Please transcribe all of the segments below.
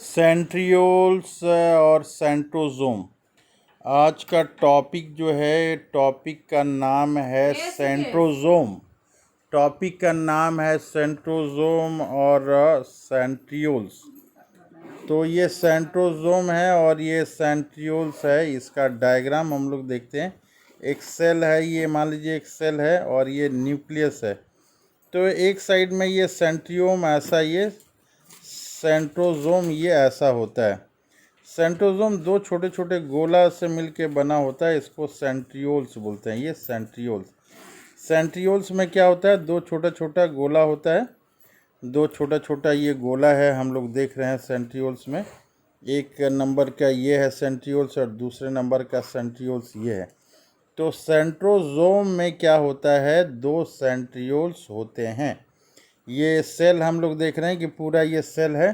Centrioles और centrosome. आज का टॉपिक जो है, टॉपिक का नाम है सेंट्रोजोम। टॉपिक का नाम है सेंट्रोजोम और सेंट्रियोल्स। तो ये सेंट्रोजोम है और ये सेंट्रियोल्स है। इसका डायग्राम हम लोग देखते हैं। एक सेल है, ये मान लीजिए एक सेल है और ये न्यूक्लियस है। तो एक साइड में ये सेंट्रियोम ऐसा, ये सेंट्रोजोम ये ऐसा होता है। सेंट्रोजोम दो छोटे छोटे गोला से मिलके बना होता है, इसको सेंट्रियोल्स बोलते हैं। ये सेंट्रियोल्स में क्या होता है, दो छोटा छोटा गोला होता है। दो छोटा छोटा ये गोला है, हम लोग देख रहे हैं सेंट्रियोल्स में। एक नंबर का ये है सेंट्रियोल्स और दूसरे नंबर का सेंट्रियोल्स ये है। तो सेंट्रोजोम में क्या होता है, दो सेंट्रियोल्स होते हैं। ये सेल हम लोग देख रहे हैं कि पूरा ये सेल है।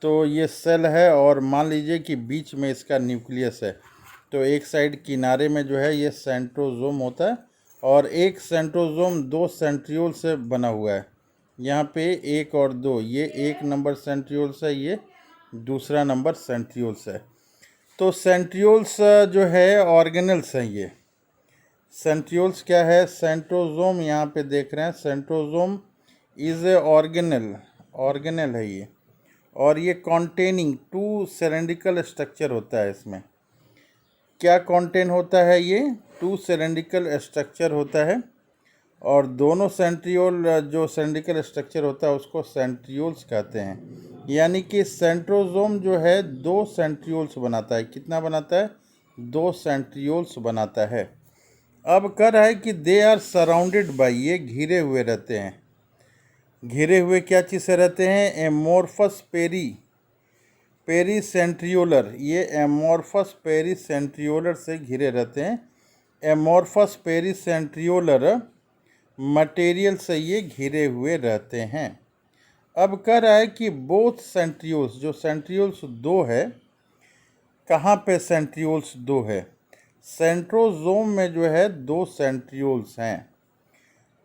तो ये सेल है और मान लीजिए कि बीच में इसका न्यूक्लियस है। तो एक साइड किनारे में जो है ये सेंट्रोजोम होता है और एक सेंट्रोजोम दो सेंट्रियोल से बना हुआ है। यहाँ पे एक और दो, ये एक नंबर सेंट्रियोल्स है, ये दूसरा नंबर सेंट्रियोल्स है। तो सेंट्रियोल्स जो है ऑर्गेनल्स हैं। ये सेंट्रियोल्स क्या है, सेंट्रोजोम यहाँ पे देख रहे हैं। सेंट्रोजोम इज़ ए ऑर्गेनल है ये। और ये कॉन्टेनिंग टू सिलेंड्रिकल स्ट्रक्चर होता है। इसमें क्या कॉन्टेन होता है, ये टू सिलेंड्रिकल स्ट्रक्चर होता है। और दोनों सेंट्रियोल जो सिलेंड्रिकल स्ट्रक्चर होता है उसको सेंट्रियोल्स कहते हैं। यानी कि सेंट्रोजोम जो है दो सेंट्रियोल्स बनाता है। कितना बनाता है, दो सेंट्रियोल्स बनाता है। अब कह रहा है कि दे आर सराउंडेड बाई, ये घिरे हुए रहते हैं। घिरे हुए क्या चीज़ से रहते हैं, एमोर्फस पेरीसेंट्रियोलर। ये एमोर्फस पेरीसेंट्रियोलर से घिरे रहते हैं। एमोर्फस पेरीसेंट्रियोलर मटेरियल से ये घिरे हुए रहते हैं। अब कह रहा है कि बोथ सेंट्रियोल्स, जो सेंट्रियोल्स दो है, कहाँ पे सेंट्रियोल्स दो है, सेंट्रोजोम में जो है दो सेंट्रियोल्स हैं।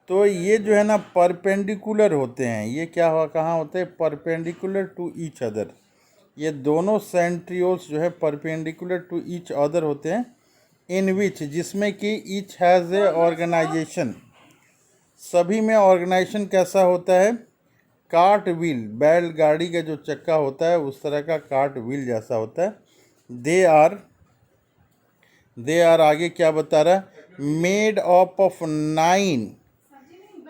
तो ये जो है ना परपेंडिकुलर होते हैं। ये क्या हुआ, कहाँ होते हैं, परपेंडिकुलर टू ईच अदर। ये दोनों सेंट्रियोल्स जो है परपेंडिकुलर टू ईच अदर होते हैं। इन विच, जिसमें कि ईच हैज़ ए ऑर्गेनाइजेशन। सभी में ऑर्गेनाइजेशन कैसा होता है, कार्ट व्हील, बैलगाड़ी का जो चक्का होता है उस तरह का कार्ट व्हील जैसा होता है। दे आर आगे क्या बता रहा है, made up of 9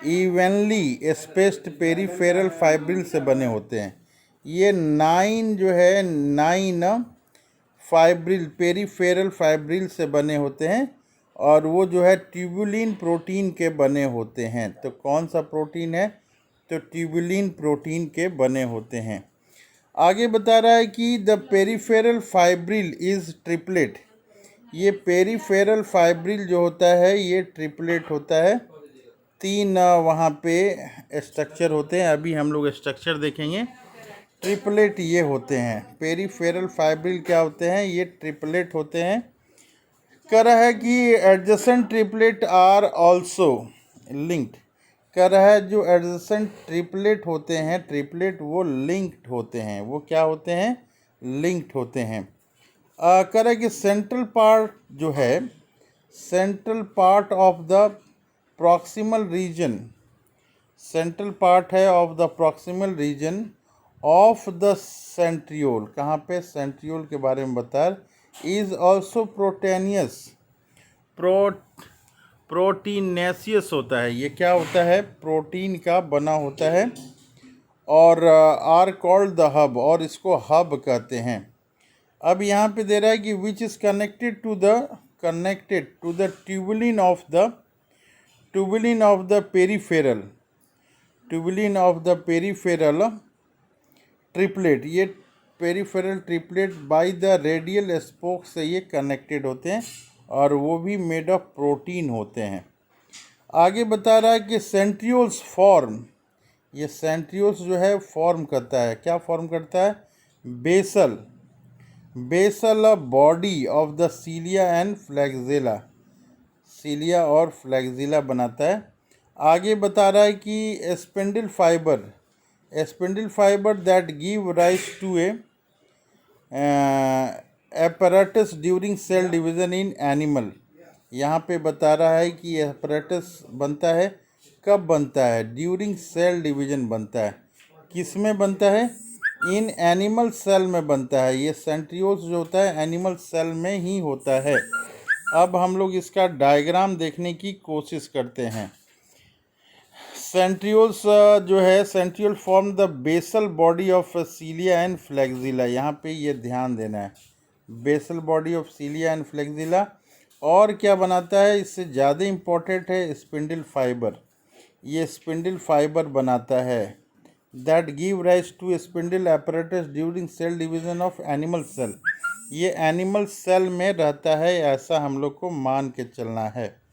evenly spaced peripheral fibril से बने होते हैं। ये 9 जो है, 9 फाइब्रिल, पेरीफेरल फाइब्रिल से बने होते हैं और वो जो है ट्यूबुलिन प्रोटीन के बने होते हैं। तो कौन सा प्रोटीन है, तो ट्यूबुलिन प्रोटीन के बने होते हैं। आगे बता रहा है कि the peripheral fibril is triplet. ये पेरीफेरल फाइब्रिल जो होता है ये ट्रिपलेट होता है। तीन वहाँ पे स्ट्रक्चर होते हैं। अभी हम लोग स्ट्रक्चर देखेंगे। ट्रिपलेट ये होते हैं, पेरीफेरल फाइब्रिल क्या होते हैं, ये ट्रिपलेट होते हैं। कह रहा है कि adjacent triplet are also linked. कह रहा है जो एडजेसेंट ट्रिपलेट होते हैं, ट्रिपलेट वो लिंक्ड होते हैं। वो क्या होते हैं, लिंक्ड होते हैं। कह रहा है कि सेंट्रल पार्ट जो है, central part of the proximal region, central part है of the proximal region of the centriole. कहाँ पे, सेंट्रियोल के बारे में बता, इज ऑल्सो प्रोटेनियस, प्रोटीनेसियस होता है। ये क्या होता है, प्रोटीन का बना होता है। और आर कॉल्ड द हब, और इसको हब कहते हैं। अब यहाँ पे दे रहा है कि which is connected to the tubulin of the peripheral triplet. ये peripheral triplet by the radial spoke से ये कनेक्टेड होते हैं और वो भी मेड ऑफ प्रोटीन होते हैं। आगे बता रहा है कि सेंट्रियोल्स फॉर्म, ये सेंट्रियोल्स जो है फॉर्म करता है, क्या फॉर्म करता है, basal body of the cilia and flagella, cilia और फ्लैगेला बनाता है। आगे बता रहा है कि spindle fibre that give rise to a apparatus during cell division in animal. यहाँ पे बता रहा है कि एपरेटस बनता है, कब बनता है? ड्यूरिंग सेल डिवीज़न बनता है। किस में बनता है? इन एनिमल सेल में बनता है। ये सेंट्रियोल्स जो होता है एनिमल सेल में ही होता है। अब हम लोग इसका डायग्राम देखने की कोशिश करते हैं। सेंट्रियोल्स जो है, centriole form the basal body of cilia and flagella. यहाँ पे ये ध्यान देना है, basal body of cilia and flagella. और क्या बनाता है? इससे ज़्यादा इम्पोर्टेंट है स्पिंडल फाइबर। ये स्पिंडल फाइबर बनाता है that give rise to spindle apparatus during cell division of animal cell. ये एनिमल सेल में रहता है, ऐसा हम लोग को मान के चलना है।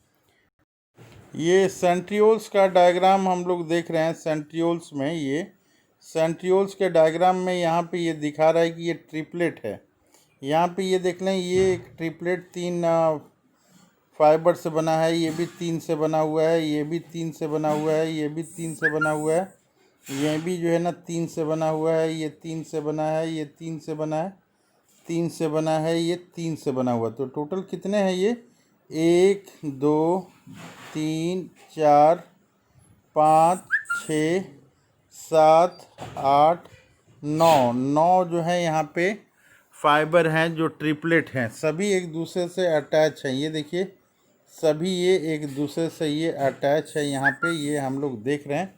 ये सेंट्रियोल्स का डायग्राम हम लोग देख रहे हैं। सेंट्रियोल्स में ये सेंट्रियोल्स के डायग्राम में यहाँ पे ये दिखा रहा है कि ये ट्रिपलेट है। यहाँ पे ये देख लें, ये एक ट्रिपलेट 3 फाइबर से बना है। ये भी 3 से बना हुआ है, ये भी 3 से बना हुआ है, ये भी 3 से बना हुआ है, ये भी जो है ना 3 से बना हुआ है, ये 3 से बना है, ये 3 से बना है, 3 से बना है, ये 3 से बना हुआ। तो टोटल कितने हैं ये? 1 2 3 4 5 6 7 8 9 जो है यहाँ पे फाइबर हैं जो ट्रिपलेट हैं। सभी एक दूसरे से अटैच हैं। ये देखिए, सभी ये एक दूसरे से ये अटैच है। यहाँ पे ये हम लोग देख रहे हैं।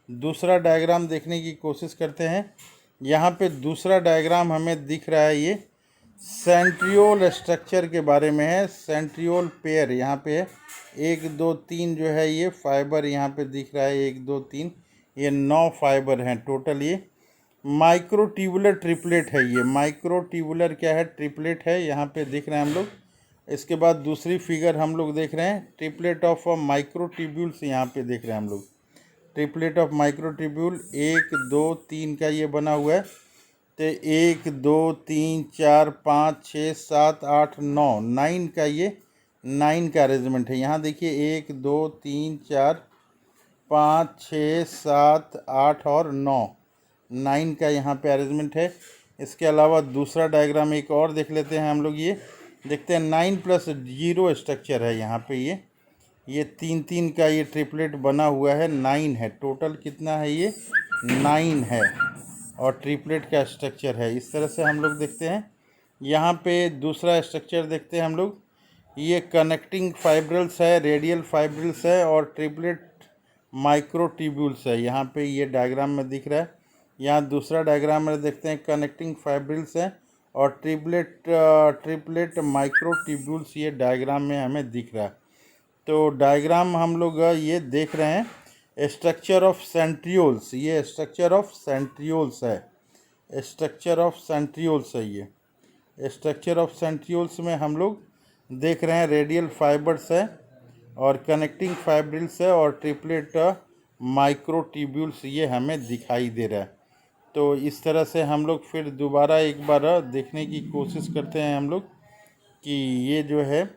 दूसरा डायग्राम देखने की कोशिश करते हैं। यहाँ पे दूसरा डायग्राम हमें दिख रहा है, ये सेंट्रियोल स्ट्रक्चर के बारे में है। सेंट्रियोल पेयर यहाँ पे है, 1 2 3 जो है ये फाइबर यहाँ पे दिख रहा है, 1 2 3, ये 9 फाइबर हैं टोटल। ये माइक्रोट्यूबुलर ट्रिपलेट है। ये माइक्रोट्यूबुलर क्या है? ट्रिपलेट है, यहाँ पे दिख रहे हैं हम लोग। इसके बाद दूसरी फिगर हम लोग देख रहे हैं, ट्रिपलेट ऑफ माइक्रोट्यूब्यूल्स यहाँ पे देख रहे हैं हम लोग। ट्रिपलेट ऑफ माइक्रोट्यूब्यूल 1 2 3 का ये बना हुआ है। तो 1 2 3 4 5 6 7 8 9 9 का ये 9 का अरेंजमेंट है। यहाँ देखिए 1 2 3 4 5 6 7 8 और 9 का यहाँ पे अरेंजमेंट है। इसके अलावा दूसरा डायग्राम एक और देख लेते हैं हम लोग। ये देखते हैं 9 + 0 स्ट्रक्चर है यहाँ पे। ये 3 3 का ये ट्रिपलेट बना हुआ है, 9 है टोटल। कितना है ये? 9 है और ट्रिपलेट का स्ट्रक्चर है। इस तरह से हम लोग देखते हैं। यहाँ पे दूसरा स्ट्रक्चर देखते हैं हम लोग। ये कनेक्टिंग फाइब्रिल्स है, रेडियल फाइब्रिल्स है और ट्रिपलेट माइक्रोट्यूब्यूल्स है। यहाँ पे ये डायग्राम में दिख रहा है। यहाँ दूसरा डायग्राम में देखते हैं, कनेक्टिंग फाइब्रिल्स है और ट्रिपलेट माइक्रोट्यूब्यूल्स ये डायग्राम में हमें दिख रहा है। तो डायग्राम हम लोग ये देख रहे हैं, स्ट्रक्चर ऑफ सेंट्रियोल्स। ये स्ट्रक्चर ऑफ सेंट्रियोल्स है, स्ट्रक्चर ऑफ सेंट्रियोल्स है। ये स्ट्रक्चर ऑफ सेंट्रियोल्स में हम लोग देख रहे हैं, रेडियल फाइबर्स है और कनेक्टिंग फाइब्रिल्स है और ट्रिपलेट माइक्रोट्यूब्यूल्स ये हमें दिखाई दे रहा है। तो इस तरह से हम लोग फिर दोबारा एक बार देखने की कोशिश करते हैं हम लोग कि ये जो है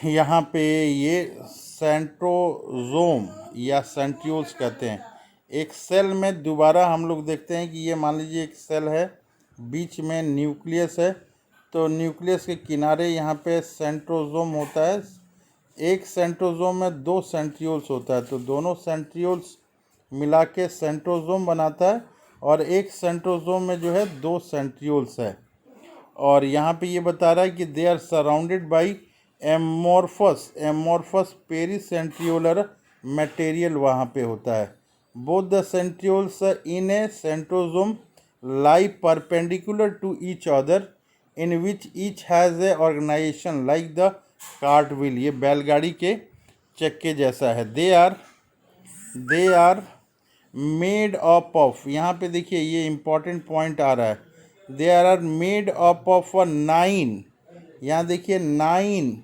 यहाँ पे ये सेंट्रोजोम या सेंट्रियोल्स कहते हैं। एक सेल में दोबारा हम लोग देखते हैं कि ये मान लीजिए एक सेल है, बीच में न्यूक्लियस है। तो न्यूक्लियस के किनारे यहाँ पे सेंट्रोजोम होता है। एक सेंट्रोजोम में 2 सेंट्रियोल्स होता है, तो दोनों सेंट्रियोल्स मिला के सेंट्रोजोम बनाता है और एक सेंट्रोजोम में जो है 2 सेंट्रियोल्स है। और यहाँ पे ये बता रहा है कि they are surrounded by amorphous pericentriolar material वहाँ पे होता है। Both the centrioles in a centrosome lie perpendicular to each other in which each has a organization like the cart wheel. ये बैलगाड़ी के चक्के जैसा है। They are made up of, यहाँ पे देखिए ये इम्पॉर्टेंट पॉइंट आ रहा है, they are made up of 9, यहाँ देखिए 9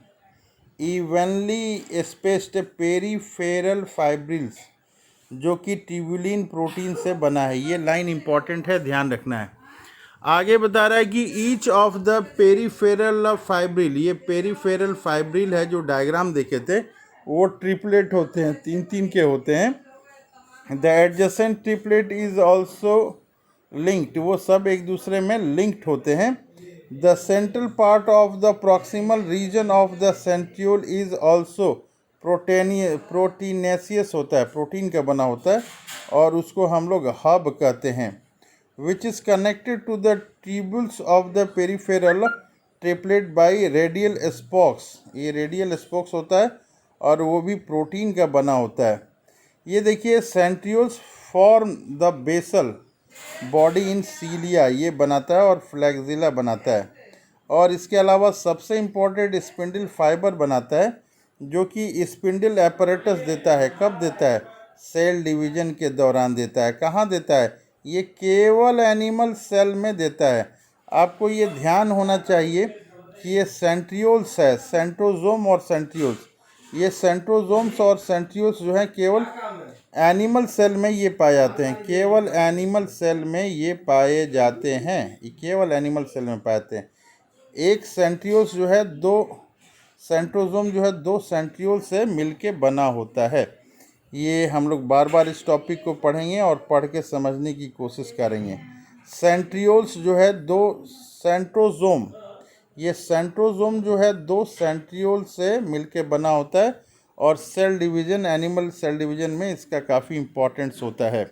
इवनली स्पेस्ड पेरीफेरल फाइब्रिल्स जो कि ट्यूबुलिन प्रोटीन से बना है। ये लाइन इम्पॉर्टेंट है, ध्यान रखना है। आगे बता रहा है कि each of the peripheral fibril, ये पेरीफेरल फाइब्रिल है जो डायग्राम देखे थे वो ट्रिपलेट होते हैं, 3 3 के होते हैं। The adjacent triplet is also linked, वो सब एक दूसरे में लिंक्ड होते हैं। The central part of the proximal region of the centriole is also proteinaceous होता है, प्रोटीन का बना होता है, और उसको हम लोग हब कहते हैं। Which is connected to the tubules of the peripheral triplet by radial spokes. ये रेडियल स्पोक्स होता है और वो भी प्रोटीन का बना होता है। ये देखिए, centrioles form the basal body in cilia, ये बनाता है, और फ्लैक्सिला बनाता है। और इसके अलावा सबसे इम्पोर्टेंट स्पिंडल फाइबर बनाता है, जो कि स्पिंडल एपरेटस देता है। कब देता है? सेल डिवीजन के दौरान देता है। कहाँ देता है? ये केवल एनिमल सेल में देता है। आपको ये ध्यान होना चाहिए कि ये सेंट्रियोल्स है, सेंट्रोजोम और सेंट्रियोल्स। ये सेंट्रोजोम्स और सेंट्रियोल्स जो हैं केवल एनिमल सेल में ये पाए जाते हैं, केवल एनिमल सेल में ये पाए जाते हैं, ये केवल एनिमल सेल में पाए जाते हैं। एक सेंट्रियोल्स जो है सेंट्रोजोम जो है दो सेंट्रियोल से मिलके बना होता है। ये हम लोग बार बार इस टॉपिक को पढ़ेंगे और पढ़ के समझने की कोशिश करेंगे। सेंट्रियोल्स जो है दो सेंट्रोजोम, ये सेंट्रोजोम जो है दो सेंट्रियोल से मिलके बना होता है, और cell division, animal cell division में इसका काफ़ी इम्पोर्टेंस होता है।